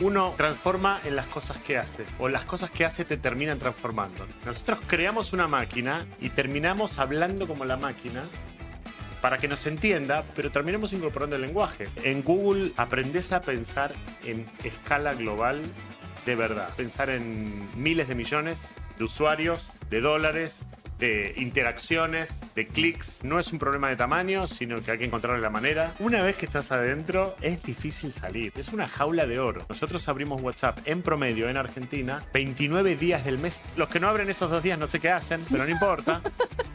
Uno transforma en las cosas que hace, o las cosas que hace te terminan transformando. Nosotros creamos una máquina y terminamos hablando como la máquina para que nos entienda, pero terminamos incorporando el lenguaje. En Google aprendés a pensar en escala global de verdad. Pensar en miles de millones de usuarios, de dólares, de interacciones, de clics. No es un problema de tamaño, sino que hay que encontrarle la manera. Una vez que estás adentro, es difícil salir. Es una jaula de oro. Nosotros abrimos WhatsApp en promedio en Argentina 29 días del mes. Los que no abren esos 2 días no sé qué hacen, pero no importa.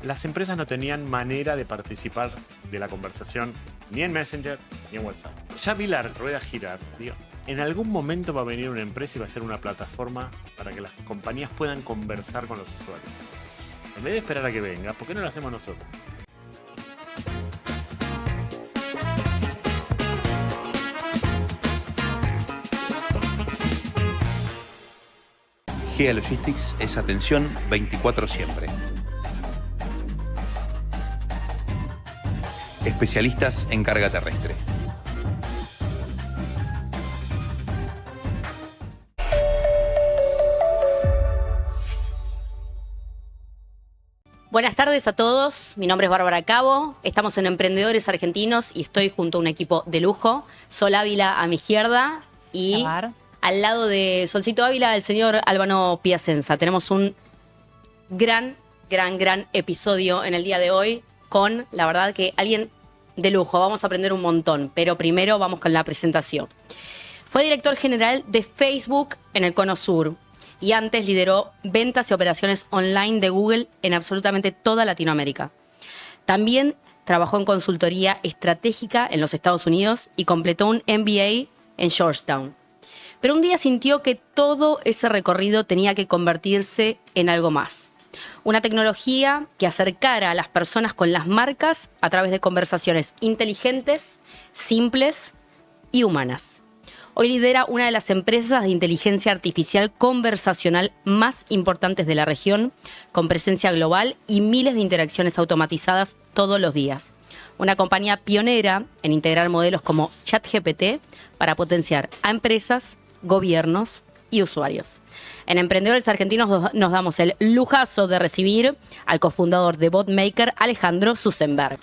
Las empresas no tenían manera de participar de la conversación ni en Messenger ni en WhatsApp. Ya vi la rueda girar, digo. En algún momento va a venir una empresa y va a ser una plataforma para que las compañías puedan conversar con los usuarios. En vez de esperar a que venga, ¿por qué no lo hacemos nosotros? GEA Logistics es atención 24 siempre. Especialistas en carga terrestre. Buenas tardes a todos, mi nombre es Bárbara Cabo, estamos en Emprendedores Argentinos y estoy junto a un equipo de lujo. Sol Ávila a mi izquierda y al lado de Solcito Ávila el señor Albano Piacenza. Tenemos un gran episodio en el día de hoy con, la verdad, que alguien de lujo. Vamos a aprender un montón, pero primero vamos con la presentación. Fue director general de Facebook en el Cono Sur. Y antes lideró ventas y operaciones online de Google en absolutamente toda Latinoamérica. También trabajó en consultoría estratégica en los Estados Unidos y completó un MBA en Georgetown. Pero un día sintió que todo ese recorrido tenía que convertirse en algo más. Una tecnología que acercara a las personas con las marcas a través de conversaciones inteligentes, simples y humanas. Hoy lidera una de las empresas de inteligencia artificial conversacional más importantes de la región, con presencia global y miles de interacciones automatizadas todos los días. Una compañía pionera en integrar modelos como ChatGPT para potenciar a empresas, gobiernos y usuarios. En Emprendedores Argentinos nos damos el lujazo de recibir al cofundador de BotMaker, Alejandro Susenberg.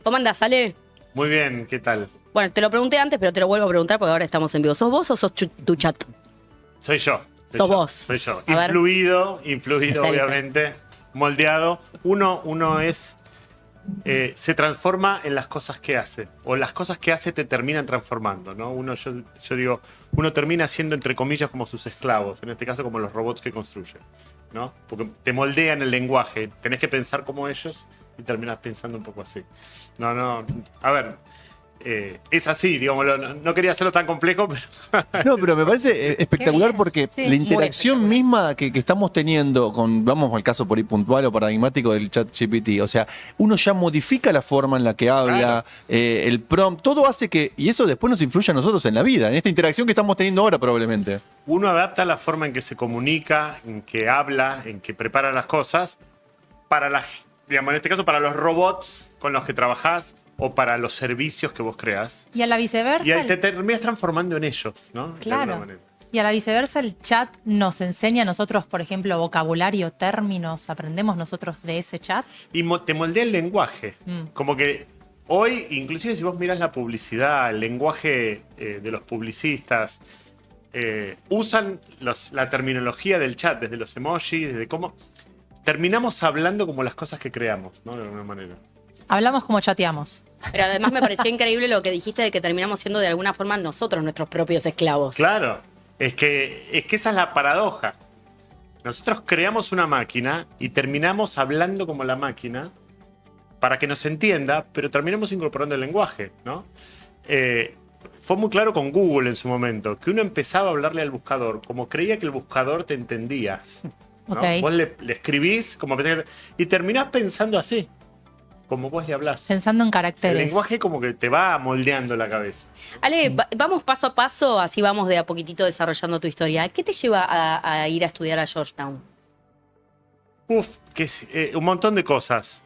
¿Cómo andás, Ale? Muy bien, ¿qué tal? Bueno, te lo pregunté antes, pero te lo vuelvo a preguntar porque ahora estamos en vivo. ¿Sos vos o sos tu chat? Soy yo. Sos vos. Soy yo. A ver. Influido, Está obviamente, moldeado. Uno es... se transforma en las cosas que hace. O las cosas que hace te terminan transformando, ¿no? Yo digo, uno termina siendo, entre comillas, como sus esclavos. En este caso, como los robots que construyen, ¿no? Porque te moldean el lenguaje. Tenés que pensar como ellos y terminás pensando un poco así. A ver, es así, digámoslo. No quería hacerlo tan complejo, pero... No, pero me parece espectacular porque Sí, la interacción misma que estamos teniendo con, vamos al caso por ahí puntual o paradigmático del ChatGPT, o sea, uno ya modifica la forma en la que habla, Claro. el prompt, todo hace que, y eso después nos influye a nosotros en la vida, en esta interacción que estamos teniendo ahora probablemente. Uno adapta la forma en que se comunica, en que habla, en que prepara las cosas para digamos, en este caso, para los robots con los que trabajás o para los servicios que vos creás. Y a la viceversa, Y te terminas transformando en ellos, ¿no? De alguna claro. manera. Y a la viceversa, el chat nos enseña a nosotros, por ejemplo, vocabulario, términos, aprendemos nosotros de ese chat. Y te moldea el lenguaje. Como que hoy, inclusive si vos mirás la publicidad, el lenguaje de los publicistas, usan la terminología del chat, desde los emojis, desde cómo... Terminamos hablando como las cosas que creamos, ¿no? De alguna manera. Hablamos como chateamos. Pero además me pareció increíble lo que dijiste de que terminamos siendo de alguna forma nosotros nuestros propios esclavos. Claro, es que esa es la paradoja. Nosotros creamos una máquina y terminamos hablando como la máquina para que nos entienda, pero terminamos incorporando el lenguaje, ¿no? Fue muy claro con Google en su momento, que uno empezaba a hablarle al buscador como creía que el buscador te entendía, ¿no? Ok. Vos le escribís como y terminás pensando así, como vos le hablás. Pensando en El caracteres. lenguaje como que te va moldeando la cabeza. Ale, vamos paso a paso, así vamos de a poquitito desarrollando tu historia. ¿Qué te lleva a ir a estudiar a Georgetown? Un montón de cosas.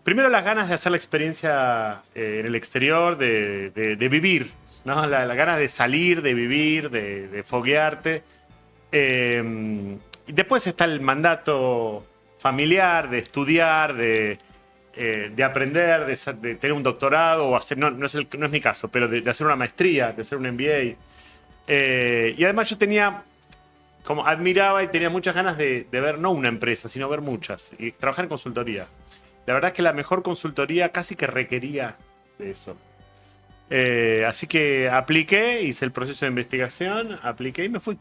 primero las ganas de hacer la experiencia en el exterior, de vivir, ¿no? La ganas de salir, de vivir, de foguearte. Y después está el mandato familiar, de estudiar, de aprender, de tener un doctorado, o hacer, no es mi caso, pero de hacer una maestría, de hacer un MBA. Y además yo admiraba y tenía muchas ganas de ver no una empresa, sino ver muchas, y trabajar en consultoría. La verdad es que la mejor consultoría casi que requería de eso. Así que apliqué, hice el proceso de investigación, apliqué y me fui.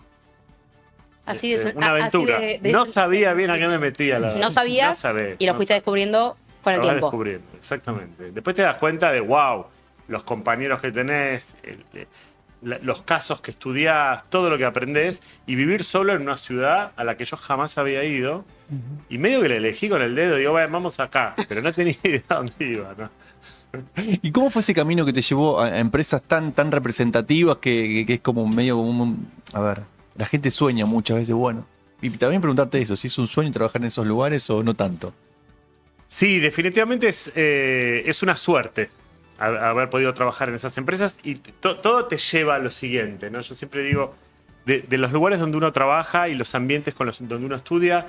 Así de Una aventura. No sabía bien a qué me metía. No sabías y lo fuiste descubriendo con el tiempo. Descubriendo, exactamente. Después te das cuenta de, wow, los compañeros que tenés, los casos que estudiás, todo lo que aprendés, y vivir solo en una ciudad a la que yo jamás había ido. Y medio que le elegí con el dedo, digo, vamos acá, pero no tenía idea de dónde iba, ¿no? ¿Y cómo fue ese camino que te llevó a empresas tan representativas que es como medio como a ver, la gente sueña muchas veces, bueno, y también preguntarte eso, si es un sueño trabajar en esos lugares o no tanto? Sí, definitivamente es una suerte haber podido trabajar en esas empresas, y todo te lleva a lo siguiente, ¿no? Yo siempre digo, de los lugares donde uno trabaja y los ambientes donde uno estudia,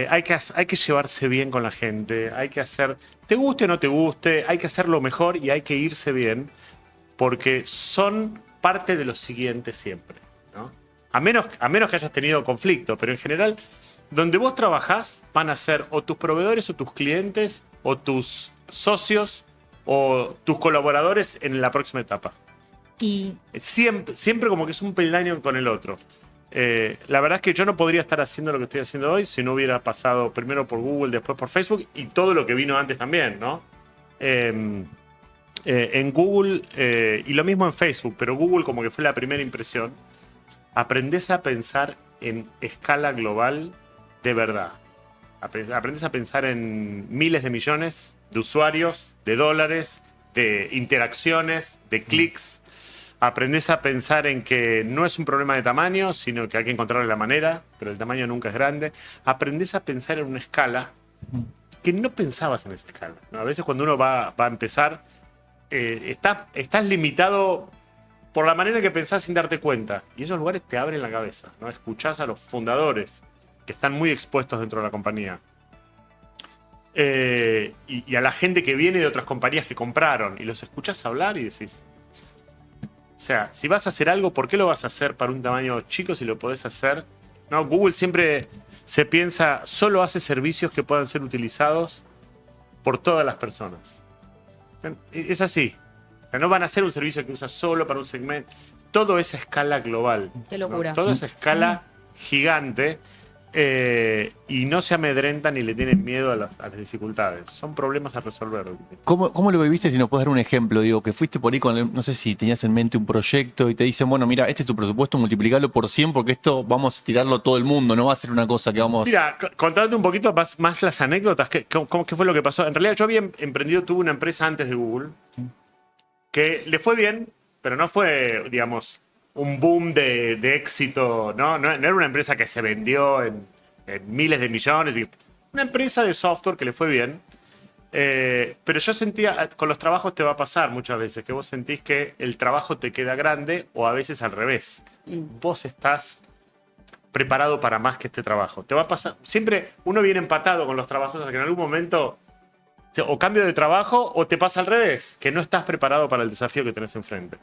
hay que llevarse bien con la gente, hay que hacer, te guste o no te guste, hay que hacerlo mejor y hay que irse bien, porque son parte de lo siguiente siempre, ¿no? A menos que hayas tenido conflicto, pero en general, donde vos trabajás van a ser o tus proveedores o tus clientes o tus socios o tus colaboradores en la próxima etapa. Y Siempre como que es un peldaño con el otro. La verdad es que yo no podría estar haciendo lo que estoy haciendo hoy si no hubiera pasado primero por Google, después por Facebook y todo lo que vino antes también, ¿no? En Google, y lo mismo en Facebook, pero Google como que fue la primera impresión, aprendés a pensar en escala global de verdad. Aprendés a pensar en miles de millones de usuarios, de dólares, de interacciones, de clics. Aprendés a pensar en que no es un problema de tamaño, sino que hay que encontrarle la manera, pero el tamaño nunca es grande. Aprendés a pensar en una escala que no pensabas en esa escala, ¿no? A veces cuando uno va a empezar, estás limitado por la manera que pensás sin darte cuenta. Y esos lugares te abren la cabeza, ¿no? Escuchás a los fundadores que están muy expuestos dentro de la compañía. Y a la gente que viene de otras compañías que compraron. Y los escuchás hablar y decís... O sea, si vas a hacer algo, ¿por qué lo vas a hacer para un tamaño chico si lo podés hacer? No, Google siempre se piensa, solo hace servicios que puedan ser utilizados por todas las personas. Es así. O sea, no van a hacer un servicio que usa solo para un segmento. Todo es a escala global. Qué locura. ¿No? Todo es a escala gigante. Y no se amedrentan ni le tienen miedo a las dificultades. Son problemas a resolver. ¿Cómo lo viviste? Si nos puedes dar un ejemplo, digo, que fuiste por ahí con, no sé si tenías en mente un proyecto y te dicen, bueno, mira, este es tu presupuesto, multiplicarlo por 100 porque esto vamos a tirarlo a todo el mundo, no va a ser una cosa que vamos... Mira, contándote un poquito más las anécdotas, ¿qué fue lo que pasó? En realidad yo había emprendido, tuve una empresa antes de Google que le fue bien, pero no fue, digamos... un boom de éxito, ¿no? No era una empresa que se vendió en miles de millones. Una empresa de software que le fue bien. Pero yo sentía, con los trabajos te va a pasar muchas veces, que vos sentís que el trabajo te queda grande o a veces al revés. Vos estás preparado para más que este trabajo. Te va a pasar. Siempre uno viene empatado con los trabajos, que en algún momento o cambio de trabajo o te pasa al revés, que no estás preparado para el desafío que tenés enfrente.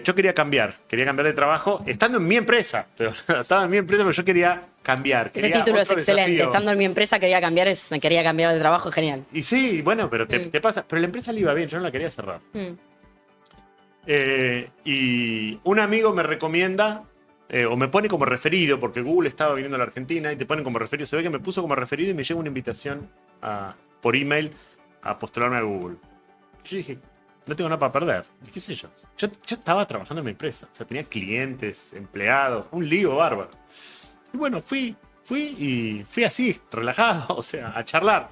Yo quería cambiar de trabajo estando en mi empresa. Estaba en mi empresa, pero yo quería cambiar. Ese título es excelente. Desafío. Estando en mi empresa quería cambiar de trabajo, genial. Y sí, bueno, pero te pasa. Pero la empresa le iba bien, yo no la quería cerrar. Y un amigo me recomienda, o me pone como referido, porque Google estaba viniendo a la Argentina y te ponen como referido. Se ve que me puso como referido y me llega una invitación por email a postularme a Google. Yo dije, no tengo nada para perder. ¿Qué sé yo? Yo estaba trabajando en mi empresa. O sea, tenía clientes, empleados, un lío bárbaro. Y bueno, fui así, relajado, o sea, a charlar.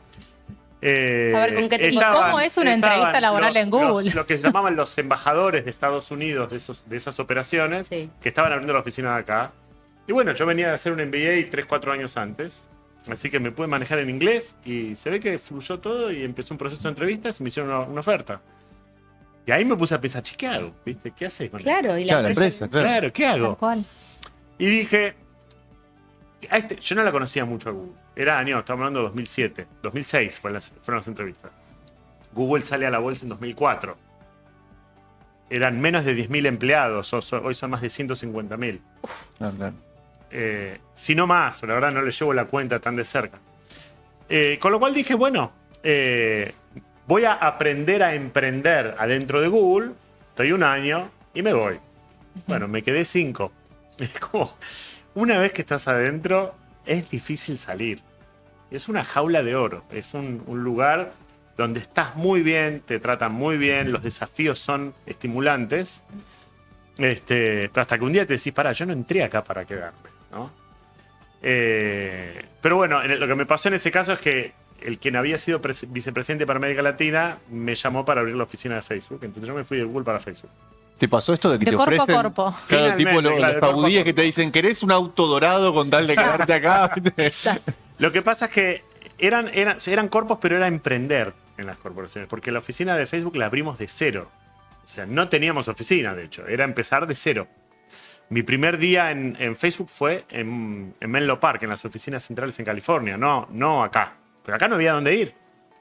A ver, ¿con qué te ¿Y cómo es una entrevista laboral en Google? Lo que se llamaban los embajadores de Estados Unidos de esas operaciones, sí, que estaban abriendo la oficina de acá. Y bueno, yo venía de hacer un MBA 3-4 años antes. Así que me pude manejar en inglés y se ve que fluyó todo y empezó un proceso de entrevistas y me hicieron una oferta. Y ahí me puse a pensar, che, ¿qué hago? ¿Viste? ¿Qué haces con Claro, y la Claro, la empresa. empresa, claro. Claro, ¿qué hago? Tal cual. Y dije, yo no la conocía mucho a Google. Era año, estamos hablando de 2007. 2006 fueron las entrevistas. Google sale a la bolsa en 2004. Eran menos de 10.000 empleados. Hoy son más de 150.000. Claro, claro. Si no más, la verdad no le llevo la cuenta tan de cerca. Con lo cual dije, bueno, voy a aprender a emprender adentro de Google. Estoy un año y me voy. Bueno, me quedé 5. Es como, una vez que estás adentro, es difícil salir. Es una jaula de oro. Es un lugar donde estás muy bien, te tratan muy bien, los desafíos son estimulantes. Pero hasta que un día te decís, pará, yo no entré acá para quedarme, ¿no? Pero bueno, lo que me pasó en ese caso es que el quien había sido vicepresidente para América Latina me llamó para abrir la oficina de Facebook. Entonces yo me fui de Google para Facebook. ¿Te pasó esto de que De te corpo a ofrecen? corpo. Claro, Finalmente, tipo claro, de los corpo a faudíes que corpo. te dicen, ¿querés un auto dorado con tal de quedarte acá? Exacto. Lo que pasa es que eran corpos, pero era emprender en las corporaciones. Porque la oficina de Facebook la abrimos de cero. O sea, no teníamos oficina, de hecho. Era empezar de cero. Mi primer día en Facebook fue en Menlo Park, en las oficinas centrales en California. No acá. Pero acá no había dónde ir.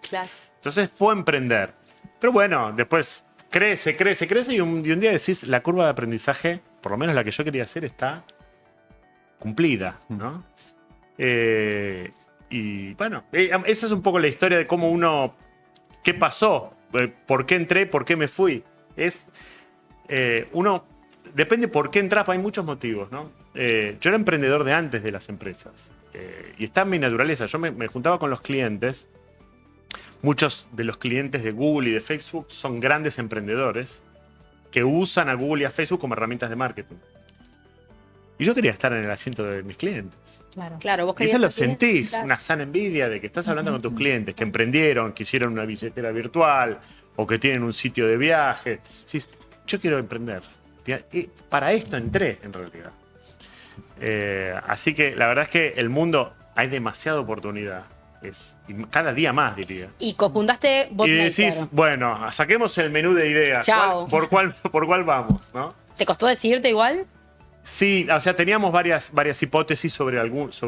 Claro. Entonces fue emprender. Pero bueno, después crece y un día decís, la curva de aprendizaje, por lo menos la que yo quería hacer, está cumplida, ¿no? Y bueno, esa es un poco la historia de cómo uno, qué pasó, por qué entré, por qué me fui. Uno, depende por qué entras, hay muchos motivos, ¿no? Yo era emprendedor de antes de las empresas. Y está en mi naturaleza. Yo me juntaba con los clientes. Muchos de los clientes de Google y de Facebook son grandes emprendedores que usan a Google y a Facebook como herramientas de marketing. Y yo quería estar en el asiento de mis clientes. Claro. Claro, vos Y eso querías lo decir- sentís, Claro. una sana envidia de que estás hablando con tus clientes que emprendieron, que hicieron una billetera virtual o que tienen un sitio de viaje. Decís, yo quiero emprender. Y para esto entré, en realidad. Así que la verdad es que el mundo, hay demasiada oportunidad. Y cada día más, diría. Y cofundaste Y Botmaker. decís, bueno, saquemos el menú de ideas. Chao. ¿Por cuál vamos? ¿No? ¿Te costó decidirte igual? Sí, o sea, teníamos varias hipótesis sobre algunas.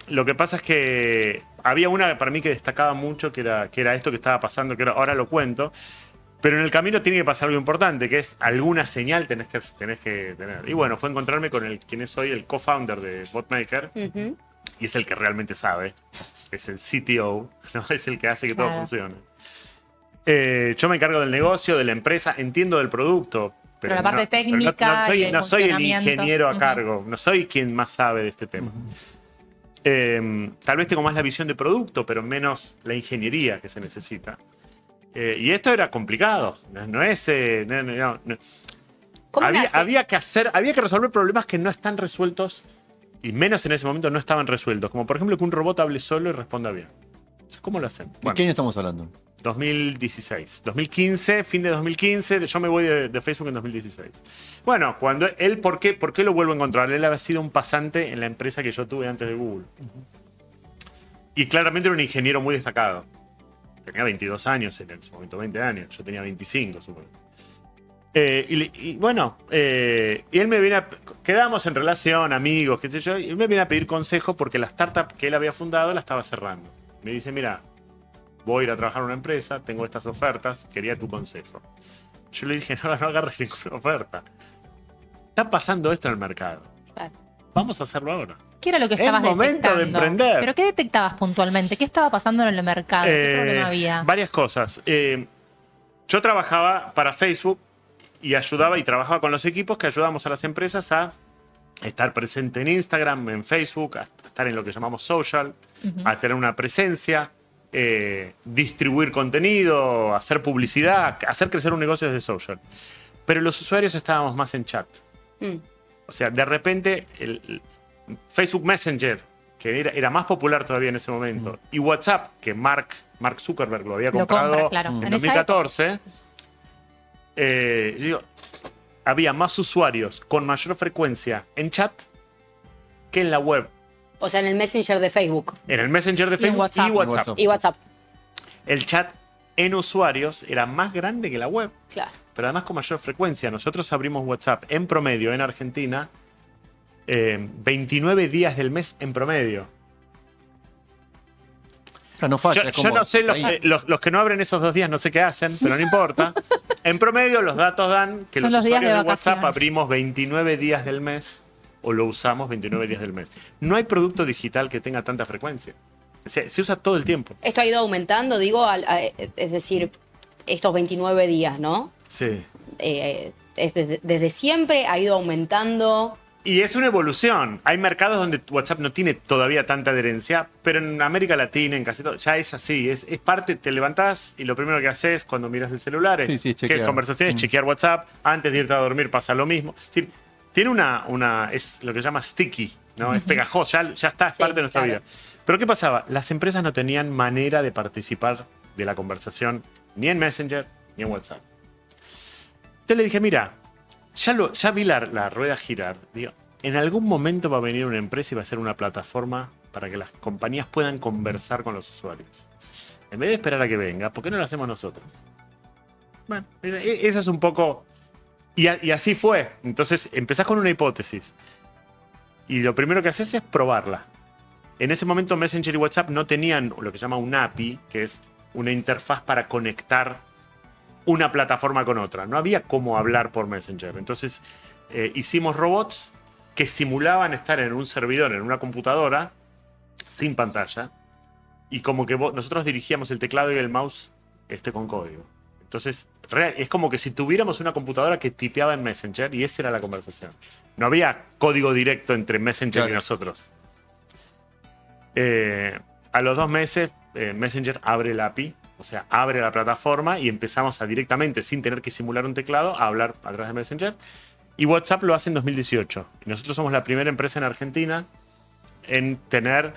Lo que pasa es que había una para mí que destacaba mucho, que era esto que estaba pasando, que ahora lo cuento. Pero en el camino tiene que pasar algo importante, que es alguna señal tenés que tener. Y bueno, fue encontrarme con quien es hoy el co-founder de Botmaker. Ujú. Y es el que realmente sabe. Es el CTO, ¿no? Es el que hace que todo Claro. funcione. Yo me encargo del negocio, de la empresa, entiendo del producto. Pero la parte técnica no soy, y el no soy el funcionamiento. ingeniero a Ujú. cargo. No soy quien más sabe de este tema. Tal vez tengo más la visión de producto, pero menos la ingeniería que se necesita. Y esto era complicado. No es... no. ¿Cómo nace? Había que resolver problemas que no están resueltos, y menos en ese momento no estaban resueltos. Como por ejemplo que un robot hable solo y responda bien. ¿Cómo lo hacen? ¿De qué año estamos hablando? 2016. 2015, fin de 2015. Yo me voy de Facebook en 2016. Bueno, cuando él, ¿por qué lo vuelvo a encontrar? Él había sido un pasante en la empresa que yo tuve antes de Google. Y claramente era un ingeniero muy destacado. Tenía 22 años en ese momento, 20 años. Yo tenía 25, supongo. Y bueno, y él me viene quedamos en relación, amigos, qué sé yo, y él me viene a pedir consejo porque la startup que él había fundado la estaba cerrando. Me dice, mira, voy a ir a trabajar en una empresa, tengo estas ofertas, quería tu consejo. Yo le dije, no agarres ninguna oferta. Está pasando esto en el mercado. Claro. Vamos a hacerlo ahora. ¿Qué era lo que Es estabas momento de detectando? emprender. ¿Pero qué detectabas puntualmente? ¿Qué estaba pasando en el mercado? ¿Qué problema había? Varias cosas. Yo trabajaba para Facebook y ayudaba y trabajaba con los equipos que ayudamos a las empresas a estar presente en Instagram, en Facebook, a estar en lo que llamamos social, a tener una presencia, distribuir contenido, hacer publicidad, hacer crecer un negocio desde social. Pero los usuarios estábamos más en chat. Mm. O sea, de repente el Facebook Messenger, que era más popular todavía en ese momento, y WhatsApp, que Mark Zuckerberg lo había Lo comprado compra, claro. en En esa 2014, había más usuarios con mayor frecuencia en chat que en la web. O sea, en el Messenger de Facebook En el Messenger de Facebook WhatsApp. y WhatsApp. y WhatsApp. El chat en usuarios era más grande que la web, Claro. pero además con mayor frecuencia. Nosotros abrimos WhatsApp en promedio en Argentina 29 días del mes en promedio. No falla, Yo, es como- yo no sé, ahí. los que no abren esos 2 días no sé qué hacen, pero no importa. En promedio los datos dan que Son los los días usuarios de de WhatsApp vacaciones. abrimos 29 días del mes o lo usamos 29 días del mes. No hay producto digital que tenga tanta frecuencia. O sea, se usa todo el tiempo. Esto ha ido aumentando, digo, es decir, estos 29 días, ¿no? Sí. Desde siempre ha ido aumentando. Y es una evolución. Hay mercados donde WhatsApp no tiene todavía tanta adherencia, pero en América Latina, en casi todo, ya es así. Es parte, te levantás y lo primero que haces cuando miras el celular es Sí, chequear. qué conversaciones, chequear WhatsApp. Antes de irte a dormir pasa lo mismo. Es decir, tiene es lo que se llama sticky, ¿no? Es pegajoso, ya está, es Sí, parte de nuestra claro. vida. Pero ¿qué pasaba? Las empresas no tenían manera de participar de la conversación ni en Messenger ni en WhatsApp. Entonces le dije, mira, ya vi la rueda girar. Digo, en algún momento va a venir una empresa y va a ser una plataforma para que las compañías puedan conversar con los usuarios. En vez de esperar a que venga, ¿por qué no lo hacemos nosotros? Bueno, eso es un poco... Y así fue. Entonces empezás con una hipótesis. Y lo primero que haces es probarla. En ese momento Messenger y WhatsApp no tenían lo que se llama un API, que es una interfaz para conectar una plataforma con otra. No había cómo hablar por Messenger. Entonces hicimos robots que simulaban estar en un servidor, en una computadora, sin pantalla, y como que nosotros dirigíamos el teclado y el mouse con código. Entonces, es como que si tuviéramos una computadora que tipeaba en Messenger y esa era la conversación. No había código directo entre Messenger Claro. y nosotros. A los 2 meses, Messenger abre el API, o sea, abre la plataforma y empezamos a directamente, sin tener que simular un teclado, a hablar a través de Messenger. Y WhatsApp lo hace en 2018. Y nosotros somos la primera empresa en Argentina en tener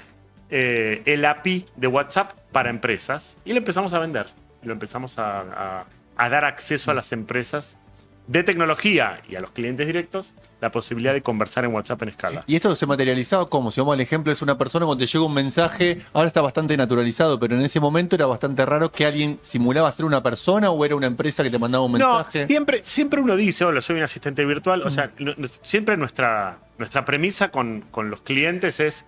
el API de WhatsApp para empresas. Y lo empezamos a vender. Lo empezamos a dar acceso a las empresas de tecnología y a los clientes directos la posibilidad de conversar en WhatsApp en escala. ¿Y esto se materializaba cómo? Si vamos al ejemplo, es una persona cuando te llega un mensaje, ahora está bastante naturalizado, pero en ese momento era bastante raro que alguien simulaba ser una persona o era una empresa que te mandaba un No, mensaje. siempre uno dice, hola, soy un asistente virtual. O sea, siempre nuestra premisa con los clientes es,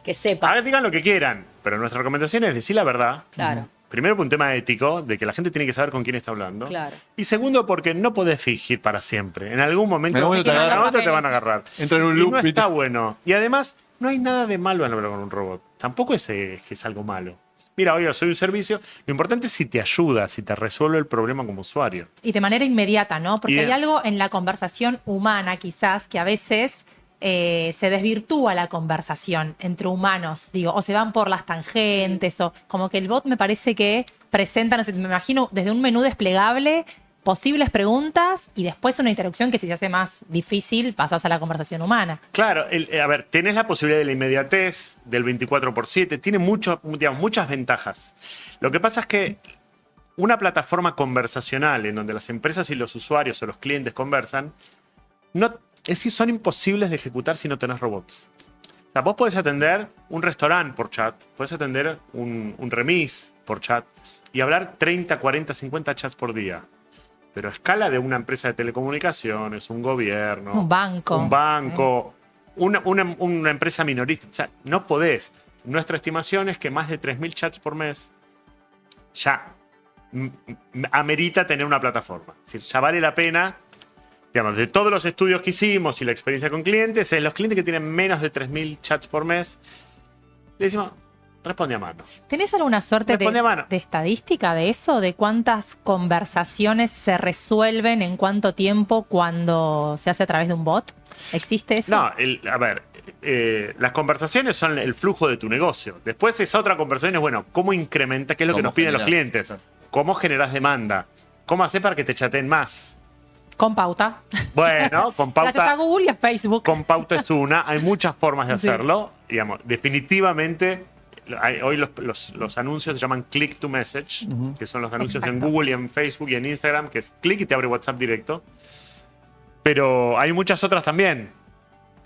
Que sepas. ahora digan lo que quieran, pero nuestra recomendación es decir la verdad. Claro, Primero por un tema ético, de que la gente tiene que saber con quién está hablando. claro. Y segundo porque no podés fingir para siempre. En algún momento, En algún momento en te algún momento te agarran. van a agarrar. Entra en un Y loop, no ¿viste? está bueno. Y además, no hay nada de malo en hablar con un robot. Tampoco es que es algo malo. Mira, oiga, soy un servicio. Lo importante es si te ayuda, si te resuelve el problema como usuario. Y de manera inmediata, ¿no? Porque Y hay algo en la conversación humana, quizás, que a veces se desvirtúa la conversación entre humanos, digo, o se van por las tangentes, o como que el bot me parece que presenta, no sé, me imagino desde un menú desplegable, posibles preguntas y después una interrupción que si se hace más difícil pasas a la conversación humana. Claro, a ver, tenés la posibilidad de la inmediatez, del 24/7, tiene muchas ventajas. Lo que pasa es que una plataforma conversacional en donde las empresas y los usuarios o los clientes conversan, es decir, son imposibles de ejecutar si no tenés robots. O sea, vos podés atender un restaurante por chat, podés atender un remis por chat y hablar 30, 40, 50 chats por día. Pero a escala de una empresa de telecomunicaciones, un gobierno, Un banco. una empresa minorista, o sea, no podés. Nuestra estimación es que más de 3.000 chats por mes ya amerita tener una plataforma. Es decir, ya vale la pena, digamos, de todos los estudios que hicimos y la experiencia con clientes, los clientes que tienen menos de 3.000 chats por mes, le decimos, responde a mano. ¿Tenés alguna suerte Responde a mano. de estadística de eso? ¿De cuántas conversaciones se resuelven en cuánto tiempo cuando se hace a través de un bot? ¿Existe eso? No, a ver, las conversaciones son el flujo de tu negocio. Después esa otra conversación es, bueno, ¿cómo incrementa? ¿Qué es lo que ¿Cómo nos piden los generás? clientes? ¿Cómo generas demanda? ¿Cómo haces para que te chateen más? Con pauta. Bueno, con Gracias a pauta, Google y a Facebook. con pauta es una. Hay muchas formas de Sí. hacerlo. Digamos, definitivamente, hoy los anuncios se llaman click to message, que son los anuncios en Exacto. Google y en Facebook y en Instagram, que es click y te abre WhatsApp directo. Pero hay muchas otras también.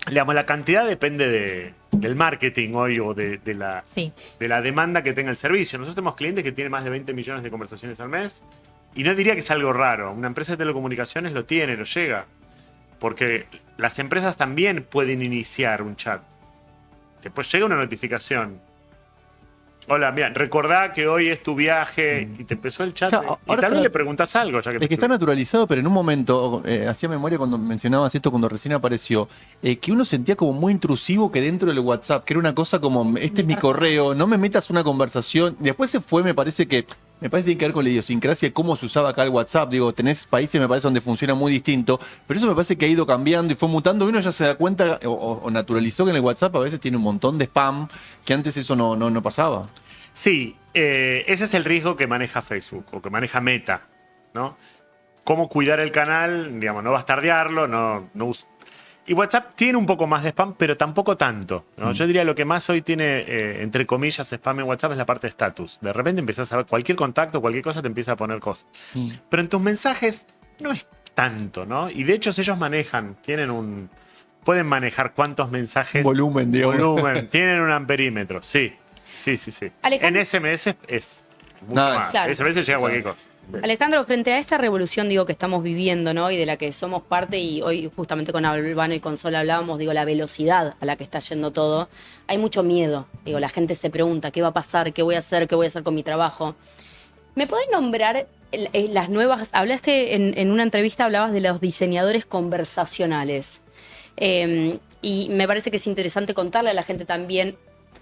digamos, la cantidad depende del marketing hoy o de la demanda que tenga el servicio. Nosotros tenemos clientes que tienen más de 20 millones de conversaciones al mes y no diría que es algo raro. Una empresa de telecomunicaciones lo tiene, lo llega. Porque las empresas también pueden iniciar un chat. Después llega una notificación. Hola, mira, recordá que hoy es tu viaje y te empezó el chat. Claro, y tal vez le preguntas algo. Ya que es que está naturalizado, pero en un momento, hacía memoria cuando mencionabas esto, cuando recién apareció, que uno sentía como muy intrusivo que dentro del WhatsApp, que era una cosa como, este es mi correo, no me metas una conversación. Después se fue, me parece que tiene que ver con la idiosincrasia de cómo se usaba acá el WhatsApp. Digo, tenés países, me parece, donde funciona muy distinto, pero eso me parece que ha ido cambiando y fue mutando y uno ya se da cuenta o naturalizó que en el WhatsApp a veces tiene un montón de spam, que antes eso no pasaba. Sí, ese es el riesgo que maneja Facebook o que maneja Meta, ¿no? Cómo cuidar el canal, digamos, no bastardearlo, y WhatsApp tiene un poco más de spam, pero tampoco tanto, ¿no? Yo diría lo que más hoy tiene, entre comillas, spam en WhatsApp es la parte de estatus. De repente empiezas a ver cualquier contacto, cualquier cosa te empieza a poner cosas. Pero en tus mensajes no es tanto, ¿no? Y de hecho ellos pueden manejar cuántos mensajes. Volumen, digamos. Tienen un amperímetro, sí. Sí. Alejandro, En SMS es mucho más. Claro. SMS llega a cualquier cosa. Alejandro, frente a esta revolución, que estamos viviendo, ¿no? Y de la que somos parte, y hoy justamente con Albano y con Sol hablábamos, la velocidad a la que está yendo todo, hay mucho miedo. La gente se pregunta, ¿qué va a pasar? ¿Qué voy a hacer? ¿Qué voy a hacer con mi trabajo? ¿Me podés nombrar las nuevas? Hablaste en una entrevista, hablabas de los diseñadores conversacionales. Y me parece que es interesante contarle a la gente también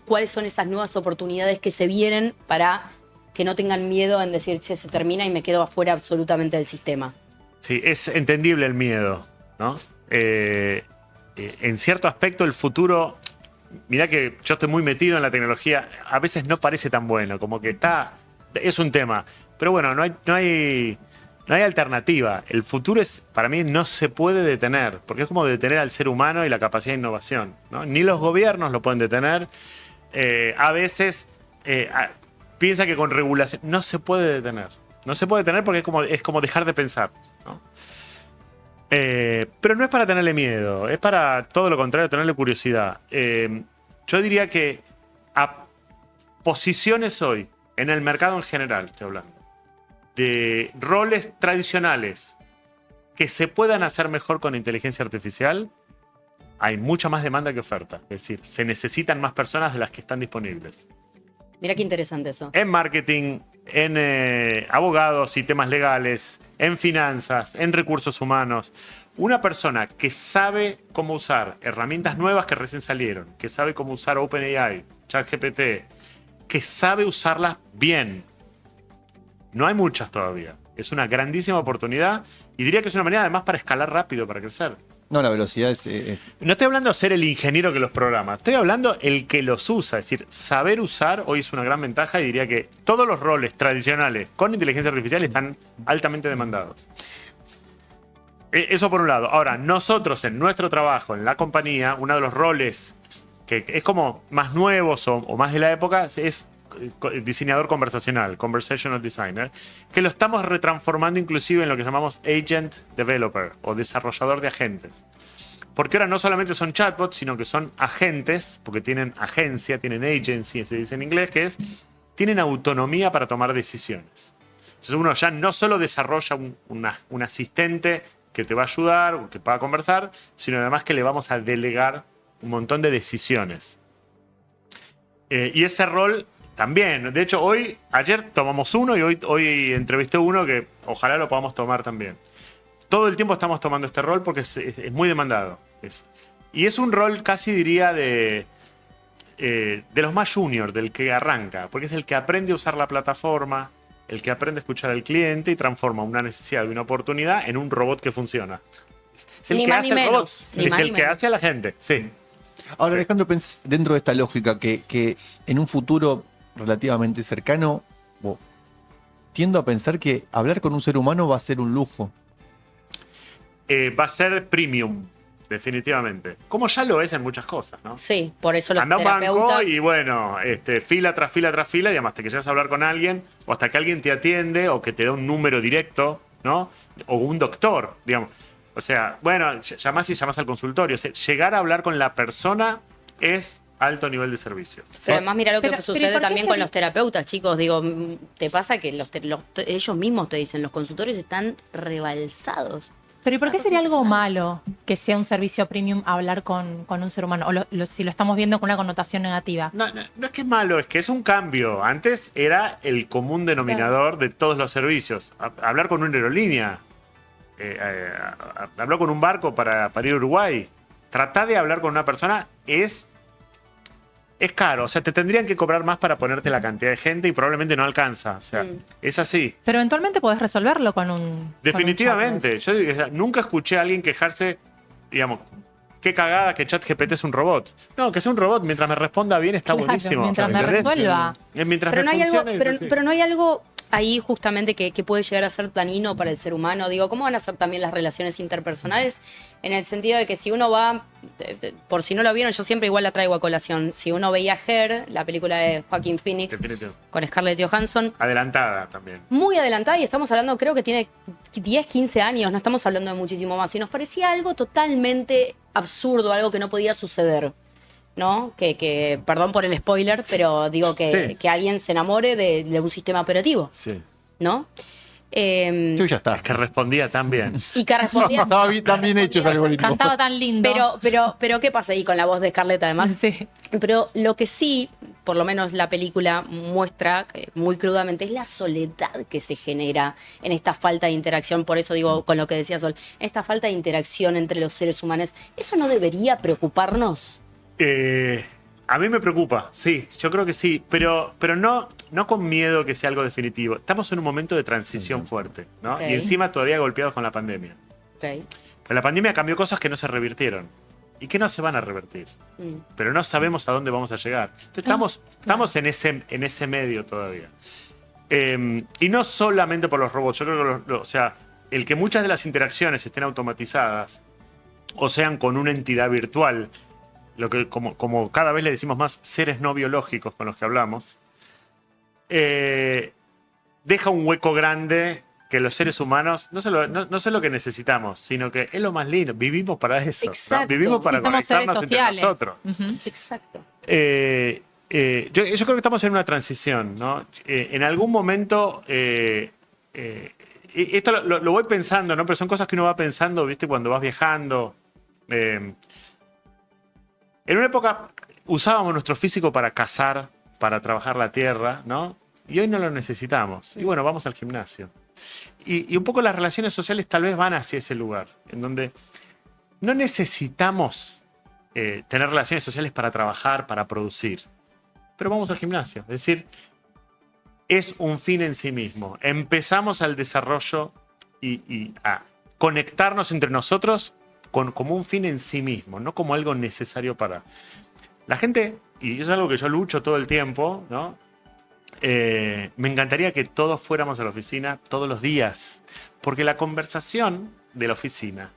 cuáles son esas nuevas oportunidades que se vienen para que no tengan miedo en decir, che, se termina y me quedo afuera absolutamente del sistema. Sí, es entendible el miedo, ¿no? En cierto aspecto el futuro, mirá que yo estoy muy metido en la tecnología, a veces no parece tan bueno, como que es un tema, pero bueno, no hay alternativa. El futuro para mí no se puede detener, porque es como detener al ser humano y la capacidad de innovación, ¿no? Ni los gobiernos lo pueden detener. A veces piensa que con regulación no se puede detener. No se puede detener porque es como dejar de pensar, ¿no? Pero no es para tenerle miedo, es para todo lo contrario, tenerle curiosidad. Yo diría que a posiciones hoy, en el mercado en general, estoy hablando, de roles tradicionales que se puedan hacer mejor con inteligencia artificial, hay mucha más demanda que oferta. Es decir, se necesitan más personas de las que están disponibles. Mira qué interesante eso. En marketing, en abogados y temas legales, en finanzas, en recursos humanos. Una persona que sabe cómo usar herramientas nuevas que recién salieron, que sabe cómo usar OpenAI, ChatGPT, que sabe usarlas bien. No hay muchas todavía. Es una grandísima oportunidad y diría que es una manera además para escalar rápido, para crecer. No, la velocidad es... No estoy hablando de ser el ingeniero que los programa, estoy hablando el que los usa. Es decir, saber usar hoy es una gran ventaja y diría que todos los roles tradicionales con inteligencia artificial están altamente demandados. Eso por un lado. Ahora, nosotros en nuestro trabajo, en la compañía, uno de los roles que es como más nuevos o más de la época es diseñador conversacional, conversational designer, que lo estamos retransformando inclusive en lo que llamamos agent developer o desarrollador de agentes. Porque ahora no solamente son chatbots, sino que son agentes, porque tienen agencia, tienen agency, se dice en inglés, tienen autonomía para tomar decisiones. Entonces uno ya no solo desarrolla un asistente que te va a ayudar o que pueda conversar, sino además que le vamos a delegar un montón de decisiones. Y ese rol también. De hecho, ayer tomamos uno y hoy entrevisté uno que ojalá lo podamos tomar también. Todo el tiempo estamos tomando este rol porque es muy demandado. Y es un rol casi diría de los más juniors, del que arranca, porque es el que aprende a usar la plataforma, el que aprende a escuchar al cliente y transforma una necesidad y una oportunidad en un robot que funciona. Es el que hace el robot. Es el que hace a la gente. Sí. Ahora, Alejandro, pensás dentro de esta lógica que en un futuro relativamente cercano, tiendo a pensar que hablar con un ser humano va a ser un lujo. Va a ser premium, definitivamente. Como ya lo es en muchas cosas, ¿no? Sí, por eso los anda a un banco terapeutas... y bueno, fila tras fila tras fila, y además hasta que llegas a hablar con alguien, o hasta que alguien te atiende, o que te da un número directo, ¿no? O un doctor, digamos. O sea, bueno, llamás y llamás al consultorio. O sea, llegar a hablar con la persona es alto nivel de servicio. Pero además mira lo que Pero, ¿y sucede por qué también se con di- los terapeutas, chicos. Digo, te pasa que ellos mismos te dicen, los consultorios están rebalsados. Pero ¿y por qué sería algo malo que sea un servicio premium hablar con un ser humano? O si lo estamos viendo con una connotación negativa. No es que es malo, es que es un cambio. Antes era el común denominador de todos los servicios. Hablar con una aerolínea, hablar con un barco para ir a Uruguay. Tratar de hablar con una persona es caro. O sea, te tendrían que cobrar más para ponerte la cantidad de gente y probablemente no alcanza. O sea, es así. Pero eventualmente podés resolverlo con un. Definitivamente. Yo digo, o sea, nunca escuché a alguien quejarse, digamos, qué cagada que ChatGPT es un robot. No, que sea un robot, mientras me responda bien está Claro, buenísimo. mientras me ¿Entendés? resuelva. Mientras Pero me no hay algo, funcione, es así. pero no hay algo ahí justamente que puede llegar a ser dañino para el ser humano. Digo, ¿cómo van a ser también las relaciones interpersonales? En el sentido de que si uno va, por si no lo vieron, yo siempre igual la traigo a colación. Si uno veía Her, la película de Joaquin Phoenix Definitivo. con Scarlett Johansson, Adelantada también. muy adelantada y estamos hablando, creo que tiene 10, 15 años, no estamos hablando de muchísimo más. Y nos parecía algo totalmente absurdo, algo que no podía suceder. ¿No? Que perdón por el spoiler, pero digo Sí. que alguien se enamore de un sistema operativo, Sí. ¿no? Sí, ya está. Es que respondía tan bien. Y que respondía. Estaba bien, tan bien hecho ese algoritmo. Cantaba tan lindo. Pero ¿qué pasa ahí con la voz de Scarlett además? Sí. Pero lo que sí, por lo menos la película muestra muy crudamente, es la soledad que se genera en esta falta de interacción. Por eso digo, con lo que decía Sol, esta falta de interacción entre los seres humanos, ¿eso no debería preocuparnos? A mí me preocupa, sí, yo creo que sí, pero no con miedo que sea algo definitivo. Estamos en un momento de transición fuerte, ¿no? Ok. Y encima todavía golpeados con la pandemia. Ok. Pero la pandemia cambió cosas que no se revirtieron y que no se van a revertir. Mm. Pero no sabemos a dónde vamos a llegar. Entonces, estamos en ese medio todavía. Y no solamente por los robots. Yo creo que o sea, el que muchas de las interacciones estén automatizadas o sean con una entidad virtual, lo que como cada vez le decimos más seres no biológicos con los que hablamos, deja un hueco grande que los seres humanos no solo que necesitamos, sino que es lo más lindo. Vivimos para eso. ¿no? Exacto. Vivimos para Sí, somos seres conectarnos entre sociales. nosotros. Ujú. Exacto. Yo creo que estamos en una transición, ¿no? En algún momento, y esto lo voy pensando, ¿no? Pero son cosas que uno va pensando, ¿viste? Cuando vas viajando. En una época usábamos nuestro físico para cazar, para trabajar la tierra, ¿no? Y hoy no lo necesitamos. Y bueno, vamos al gimnasio. Y un poco las relaciones sociales tal vez van hacia ese lugar, en donde no necesitamos tener relaciones sociales para trabajar, para producir. Pero vamos al gimnasio. Es decir, es un fin en sí mismo. Empezamos al desarrollo y a conectarnos entre nosotros como un fin en sí mismo, no como algo necesario para... La gente, y eso es algo que yo lucho todo el tiempo, ¿no? Me encantaría que todos fuéramos a la oficina todos los días, porque la conversación de la oficina,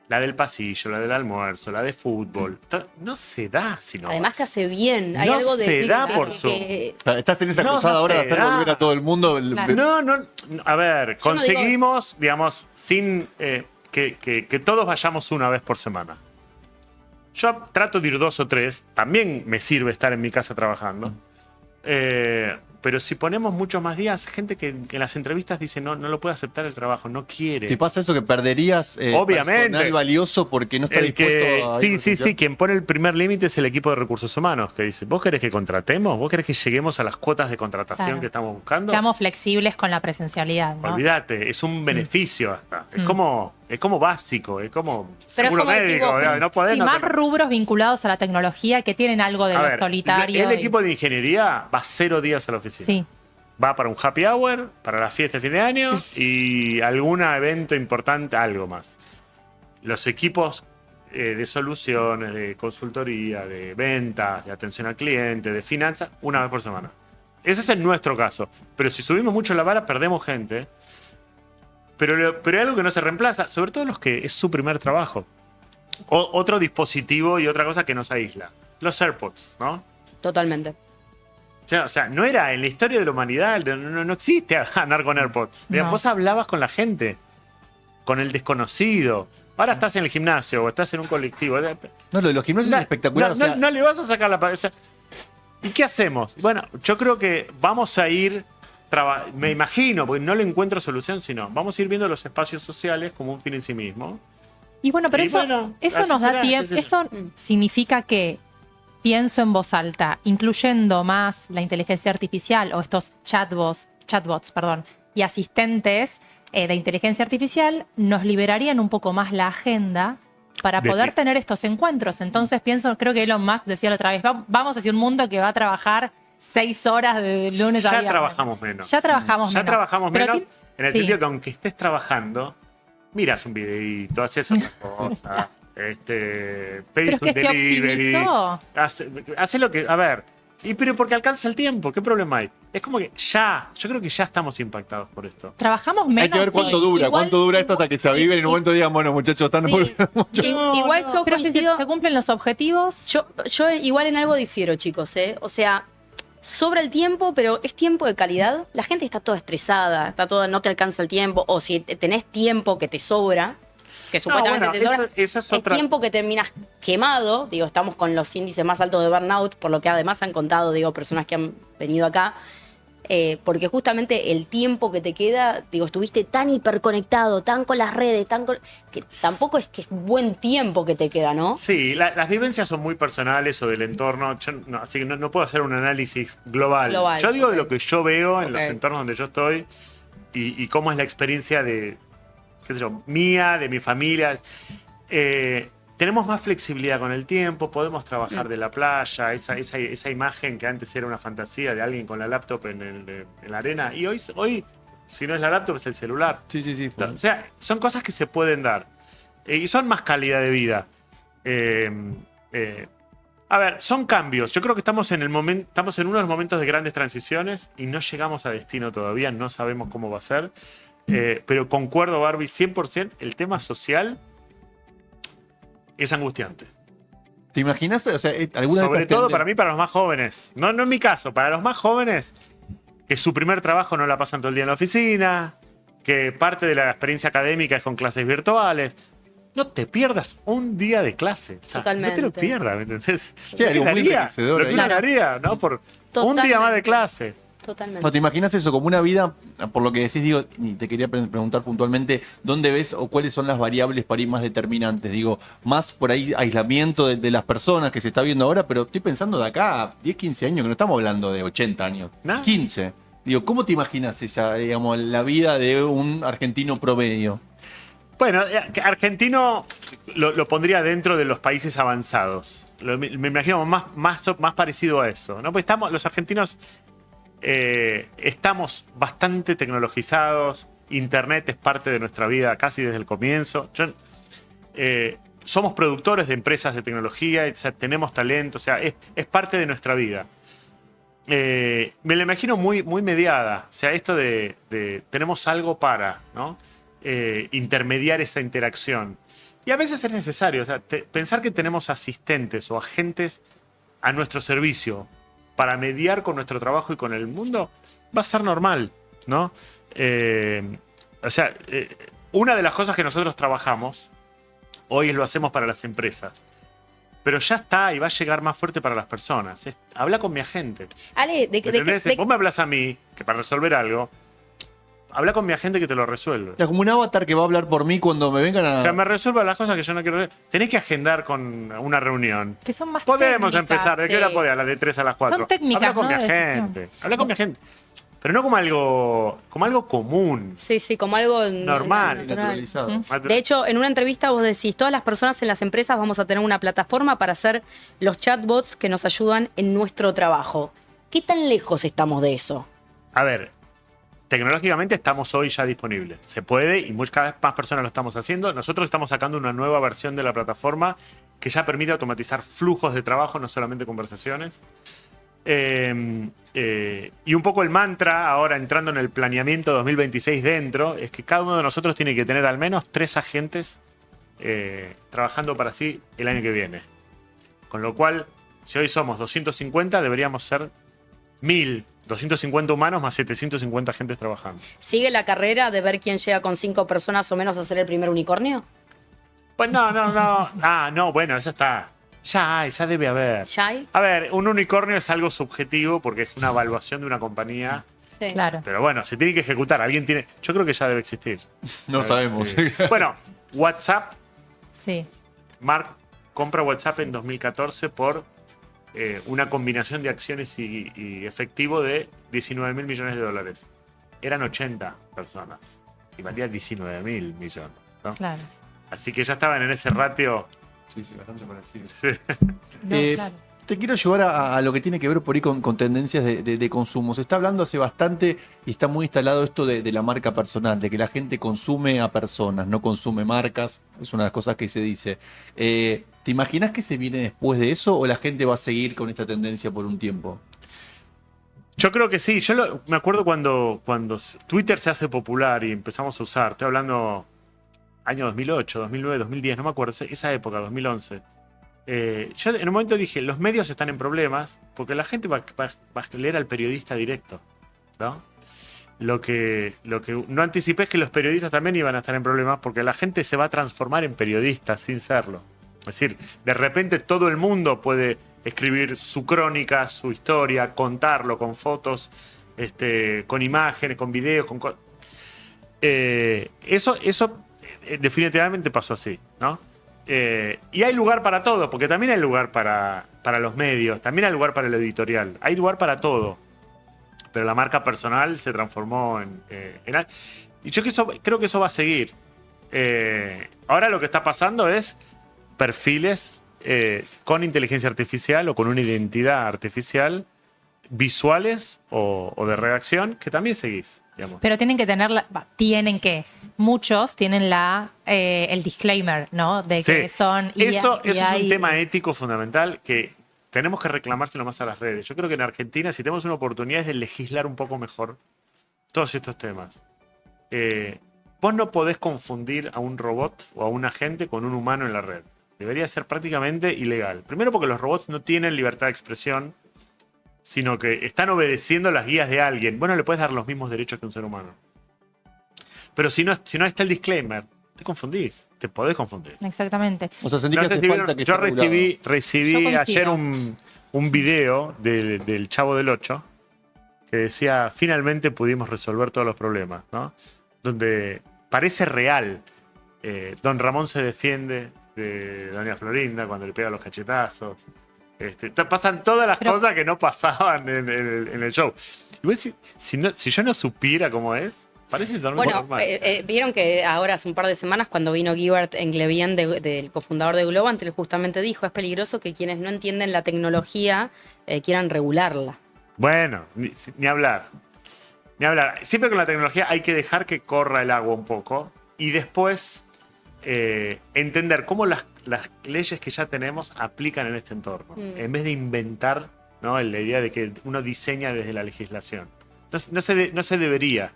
la del pasillo, la del almuerzo, la de fútbol, no se da si no Además vas. que hace bien. Hay No algo de se da que- por que- Estás en esa No, cruzada no ahora de se hacer da. volver a todo el mundo. Claro. No, a ver, Yo no digo- conseguimos, digamos, sin que todos vayamos una vez por semana. Yo trato de ir 2 o 3, también me sirve estar en mi casa trabajando. Pero si ponemos muchos más días, gente que en las entrevistas dice no lo puede aceptar el trabajo, no quiere. ¿Te pasa eso que perderías Obviamente. personal valioso porque no está El que, dispuesto a ir sí, quien pone el primer límite es el equipo de recursos humanos, que dice, ¿vos querés que contratemos? ¿Vos querés que lleguemos a las cuotas de contratación Claro. que estamos buscando? Seamos flexibles con la presencialidad, ¿no? Olvídate, es un beneficio hasta. Es como básico, es como Pero es seguro como decís médico. vos, No podés, Sí, no más te- rubros vinculados a la tecnología que tienen algo de A lo ver, solitario. el y- equipo de ingeniería va 0 días a la oficina. Sí. Va para un happy hour, para la fiesta de fin de año y algún evento importante, algo más. Los equipos de soluciones, de consultoría, de ventas, de atención al cliente, de finanzas, una vez por semana. Ese es en nuestro caso. Pero si subimos mucho la vara, perdemos gente. Pero hay algo que no se reemplaza, sobre todo los que es su primer trabajo. Otro dispositivo y otra cosa que nos aísla. Los AirPods, ¿no? Totalmente. O sea, no era en la historia de la humanidad, no existe andar con AirPods. No. Vos hablabas con la gente. con el desconocido. Ahora estás en el gimnasio o estás en un colectivo. No, lo de los gimnasios es espectacular. No, o sea, no le vas a sacar la cabeza. ¿Y qué hacemos? Bueno, yo creo que vamos a ir, me imagino, porque no le encuentro solución, sino vamos a ir viendo los espacios sociales como un fin en sí mismo. Y bueno, pero Y eso, bueno, eso así nos da será, tiempo. qué sé yo. Eso significa que pienso en voz alta, incluyendo más la inteligencia artificial o estos chatbots, y asistentes de inteligencia artificial, nos liberarían un poco más la agenda para poder tener estos encuentros. Entonces creo que Elon Musk decía la otra vez, vamos hacia un mundo que va a trabajar 6 horas de lunes a Ya viernes. trabajamos menos. Ya trabajamos Ya menos. trabajamos Pero menos en el sí. sentido que aunque estés trabajando, miras un videíto, haces otra cosa, pedís Pero es un que se delivery, optimizó. hace lo que... A ver, pero porque alcanza el tiempo, ¿qué problema hay? Es como que yo creo que ya estamos impactados por esto. Trabajamos menos. hay que ver cuánto sí. dura. Igual- ¿Cuánto dura esto hasta que se aviven y en un y- momento digan, bueno, muchachos, están Sí. volviendo mucho? Igual yo Pero si coincido. se cumplen los objetivos, Yo igual en algo difiero, chicos, ¿eh? O sea, sobra el tiempo, pero es tiempo de calidad. La gente está toda estresada, no te alcanza el tiempo, o si tenés tiempo que te sobra, que supuestamente bueno, te sobra, esa es es otra... tiempo que terminas quemado. Digo, estamos con los índices más altos de burnout, por lo que además han contado, digo, personas que han venido acá. Porque justamente el tiempo que te queda, digo, estuviste tan hiperconectado, tan con las redes, que tampoco es que es buen tiempo que te queda, ¿no? Sí, las vivencias son muy personales o del entorno, así que no puedo hacer un análisis global. Yo digo de lo que yo veo en los entornos donde yo estoy y cómo es la experiencia de, qué sé yo, mía, de mi familia. Tenemos más flexibilidad con el tiempo, podemos trabajar de la playa, esa imagen que antes era una fantasía de alguien con la laptop en la arena. Y hoy, si no es la laptop, es el celular. Sí. O sea, son cosas que se pueden dar. Y son más calidad de vida. A ver, son cambios. Yo creo que estamos en uno de los momentos de grandes transiciones y no llegamos a destino todavía, no sabemos cómo va a ser. Pero concuerdo, Barbie, 100%, el tema social es angustiante. ¿Te imaginas? O sea, alguna de Sobre estas todo tendencias- para mí, para los más jóvenes. No en mi caso, para los más jóvenes, que su primer trabajo no la pasan todo el día en la oficina, que parte de la experiencia académica es con clases virtuales. No te pierdas un día de clase. O sea, Totalmente. no te lo pierdas, ¿me entendés? Sí, algo muy enriquecedor Lo que ahí. uno haría, ¿no? Por un Totalmente. día más de clases. Totalmente. No, ¿te imaginas eso como una vida, por lo que decís, digo, y te quería preguntar puntualmente, ¿dónde ves o cuáles son las variables para ir más determinantes? Digo, más por ahí aislamiento de las personas que se está viendo ahora, pero estoy pensando de acá a 10, 15 años, que no estamos hablando de 80 años, No. 15. Digo, ¿cómo te imaginas esa, digamos, la vida de un argentino promedio? Bueno, argentino lo pondría dentro de los países avanzados. Me imagino más parecido a eso, ¿no? Pues los argentinos estamos bastante tecnologizados. Internet es parte de nuestra vida casi desde el comienzo. Somos productores de empresas de tecnología, o sea, tenemos talento, o sea, es parte de nuestra vida. Me la imagino muy mediada. O sea, esto de tenemos algo para, ¿no? Intermediar esa interacción. Y a veces es necesario, o sea, pensar que tenemos asistentes o agentes a nuestro servicio para mediar con nuestro trabajo y con el mundo, va a ser normal, ¿no? O sea, una de las cosas que nosotros trabajamos, hoy lo hacemos para las empresas, pero ya está y va a llegar más fuerte para las personas. Habla con mi agente. Ale, Vos me hablas a mí, que para resolver algo, habla con mi agente que te lo resuelve. O sea, como un avatar que va a hablar por mí cuando me vengan a... Que me resuelva las cosas que yo no quiero ver. Tenés que agendar con una reunión. que son más Podemos técnicas, empezar. ¿De qué hora sí. podés? A las de 3 a las 4. Son técnicas, Habla con ¿no? mi de agente. Habla con mi agente. Pero no como algo común. Sí, como algo Normal. natural. naturalizado. De hecho, en una entrevista vos decís, todas las personas en las empresas vamos a tener una plataforma para hacer los chatbots que nos ayudan en nuestro trabajo. ¿Qué tan lejos estamos de eso? A ver, tecnológicamente estamos hoy ya disponibles. Se puede y cada vez más personas lo estamos haciendo. Nosotros estamos sacando una nueva versión de la plataforma que ya permite automatizar flujos de trabajo, no solamente conversaciones. Y un poco el mantra, ahora entrando en el planeamiento 2026 dentro, es que cada uno de nosotros tiene que tener al menos 3 agentes trabajando para sí el año que viene. Con lo cual, si hoy somos 250, deberíamos ser 1000, 250 humanos más 750 agentes trabajando. ¿Sigue la carrera de ver quién llega con 5 personas o menos a ser el primer unicornio? Pues no. Ah, no, bueno, eso está. Ya debe haber. ¿Ya hay? A ver, un unicornio es algo subjetivo porque es una evaluación de una compañía. Sí. Claro. Pero bueno, se tiene que ejecutar. Alguien tiene. Yo creo que ya debe existir. No sabemos. Sí. Bueno, WhatsApp. Sí. Mark compra WhatsApp en 2014 por una combinación de acciones y efectivo de 19.000 millones de dólares. Eran 80 personas y valía 19.000 millones, ¿no? Claro. Así que ya estaban en ese ratio. Sí, bastante parecido. Sí. No, claro. Te quiero llevar a lo que tiene que ver por ahí con tendencias de consumo. Se está hablando hace bastante y está muy instalado esto de la marca personal, de que la gente consume a personas, no consume marcas. Es una de las cosas que se dice. ¿Te imaginas que se viene después de eso o la gente va a seguir con esta tendencia por un tiempo? Yo creo que sí. Me acuerdo cuando Twitter se hace popular y empezamos a usar. Estoy hablando año 2008, 2009, 2010, no me acuerdo. Esa época, 2011. Yo en un momento dije, los medios están en problemas porque la gente va a leer al periodista directo, ¿no? Lo que no anticipé es que los periodistas también iban a estar en problemas porque la gente se va a transformar en periodistas sin serlo. Es decir, de repente todo el mundo puede escribir su crónica, su historia, contarlo con fotos, con imágenes, con videos, eso definitivamente pasó así, ¿no? Y hay lugar para todo, porque también hay lugar para los medios, también hay lugar para el editorial, hay lugar para todo. Pero la marca personal se transformó en y yo creo que eso va a seguir. Ahora lo que está pasando es perfiles con inteligencia artificial o con una identidad artificial, visuales o de redacción, que también seguís. Digamos. Pero tienen que tener, muchos tienen el disclaimer, ¿no? De que Sí. son... Eso es un tema ético fundamental que tenemos que reclamárselo más a las redes. Yo creo que en Argentina, si tenemos una oportunidad, es de legislar un poco mejor todos estos temas. Vos no podés confundir a un robot o a un agente con un humano en la red. Debería ser prácticamente ilegal. Primero porque los robots no tienen libertad de expresión, sino que están obedeciendo las guías de alguien. Vos no le puedes dar los mismos derechos que un ser humano. Pero si no está el disclaimer, te confundís. Te podés confundir. Exactamente. O sea, sentí No que sé hace si falta vieron, que yo esté regulado. recibí Yo coincido. ayer un video del Chavo del Ocho que decía, finalmente pudimos resolver todos los problemas, ¿no? Donde parece real. Don Ramón se defiende de doña Florinda cuando le pega los cachetazos. Pasan todas las cosas que no pasaban en el show. Igual si yo no supiera cómo es, parece Bueno, normal. vieron que ahora hace un par de semanas cuando vino Guibert Englevian, del cofundador de Globant, él justamente dijo, es peligroso que quienes no entienden la tecnología quieran regularla. Bueno, ni hablar. Ni hablar. Siempre con la tecnología hay que dejar que corra el agua un poco y después entender cómo las leyes que ya tenemos aplican en este entorno. En vez de inventar, ¿no?, la idea de que uno diseña desde la legislación. No se debería.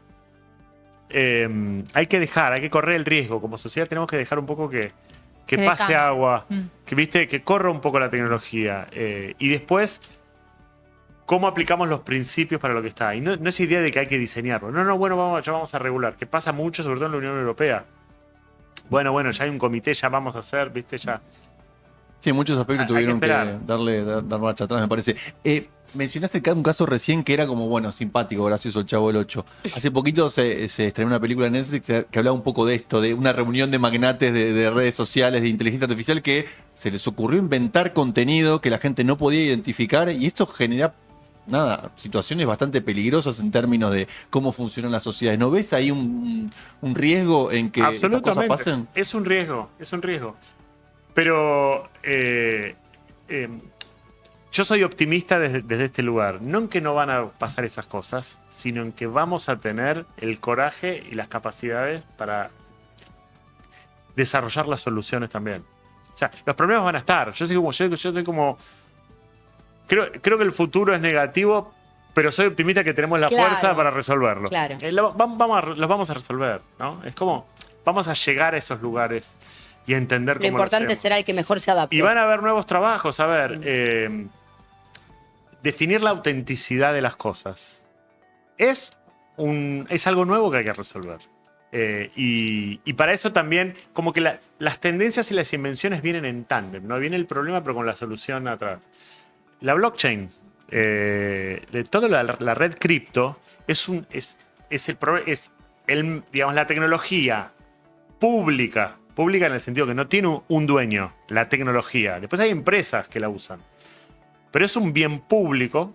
Hay que correr el riesgo. Como sociedad tenemos que dejar un poco que pase descanse. agua, que corra un poco la tecnología. Y después, cómo aplicamos los principios para lo que está. Y no es idea de que hay que diseñarlo. Bueno, ya vamos a regular. Que pasa mucho, sobre todo en la Unión Europea. Bueno, ya hay un comité, ya vamos a hacer, ¿viste? Ya. Sí, en muchos aspectos tuvieron que esperar. dar marcha atrás, me parece. Mencionaste un caso recién que era como, bueno, simpático, gracioso, el Chavo del Ocho. Hace poquito se estrenó una película en Netflix que hablaba un poco de esto, de una reunión de magnates de redes sociales, de inteligencia artificial, que se les ocurrió inventar contenido que la gente no podía identificar y esto genera, situaciones bastante peligrosas en términos de cómo funcionan las sociedades. ¿No ves ahí un riesgo en que estas cosas pasen? Es un riesgo. Pero yo soy optimista desde este lugar. No en que no van a pasar esas cosas, sino en que vamos a tener el coraje y las capacidades para desarrollar las soluciones también. O sea, los problemas van a estar. Yo soy como creo que el futuro es negativo, pero soy optimista que tenemos la fuerza para resolverlo. Claro. Los vamos a resolver, ¿no? Es como, vamos a llegar a esos lugares y a entender Lo cómo importante hacemos. será el que mejor se adapte. Y van a haber nuevos trabajos. A ver, definir la autenticidad de las cosas. es algo nuevo que hay que resolver. Y para eso también, como que las tendencias y las invenciones vienen en tándem, ¿no? Viene el problema, pero con la solución atrás. La blockchain, toda la red cripto, digamos, la tecnología pública en el sentido que no tiene un dueño, la tecnología. Después hay empresas que la usan. Pero es un bien público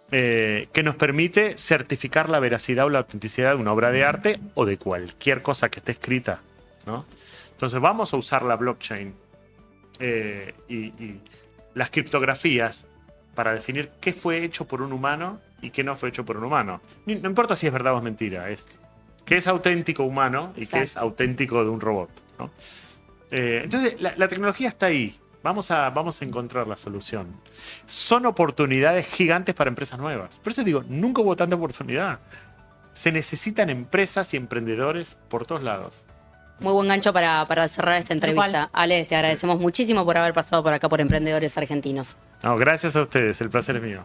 que nos permite certificar la veracidad o la autenticidad de una obra de arte o de cualquier cosa que esté escrita, ¿no? Entonces vamos a usar la blockchain y las criptografías para definir qué fue hecho por un humano y qué no fue hecho por un humano. No importa si es verdad o es mentira, es qué es auténtico humano y qué es auténtico de un robot, ¿no? Entonces la tecnología está ahí. Vamos a encontrar la solución. Son oportunidades gigantes para empresas nuevas. Por eso digo, nunca hubo tanta oportunidad. Se necesitan empresas y emprendedores por todos lados. Muy buen gancho para cerrar esta entrevista. Ale, te agradecemos muchísimo por haber pasado por acá por Emprendedores Argentinos. No, gracias a ustedes, el placer es mío.